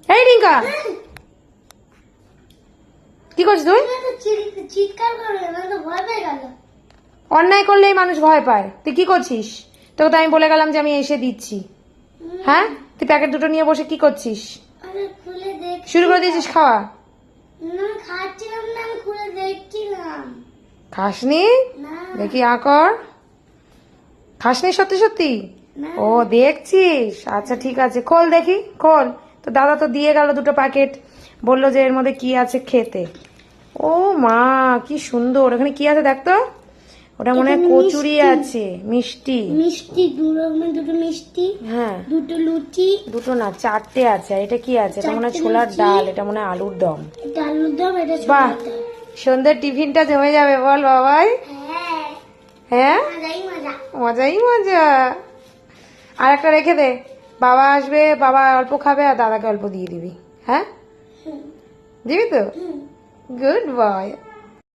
এই রিঙ্কা, কি করছিস তুই? চিৎকার করবে না তো ভয় পেয়ে গেল। অন্যায় করলেই মানুষ ভয় পায়। তুই কি করছিস? তোকে তো আমি বলে গেলাম যে আমি এসে দিচ্ছি। হ্যাঁ, তুই প্যাকেট দুটো নিয়ে বসে কি করছিস? আরে খুলে দেখ। শুরু করে দিয়েছিস খাওয়া? না খাচ্ছিলাম না, আমি খুলে দেখছিলাম। খাসনি? না দেখি কর। খাসনি সত্যি সত্যি? না। ও দেখছিস, আচ্ছা ঠিক আছে, খোল দেখি, খোল। তো দাদা তো দিয়ে গেল দুটো প্যাকেট, বললো যে এর মধ্যে কি আছে খেতে। ও মা, কি সুন্দর! এখানে কি আছে দেখ তো। ওটা মনে হয় এখানে কচুরি মিষ্টি। আছে, মিষ্টি। মিষ্টি দুটো মিষ্টি, হ্যাঁ, দুটো লুচি, দুটো না চারটে আছে। আর এটা কি আছে? এটা মনে হয় চারটে ছোলার লুচি। ডাল, এটা মনে হয় আলুর দম। এটা আলুর দম, এটা বাহ, ছোলার ডাল। সন্ধ্যের টিফিনটা জমে যাবে বল বাবাই। হ্যাঁ হ্যাঁ, মজাই মজা। মজাই মজা। আর একটা রেখে দে, বাবা আসবে, বাবা অল্প খাবে আর দাদাকে অল্প দিয়ে দিবি। হ্যাঁ, হুম, দিবি তো? হুম। গুড বয়।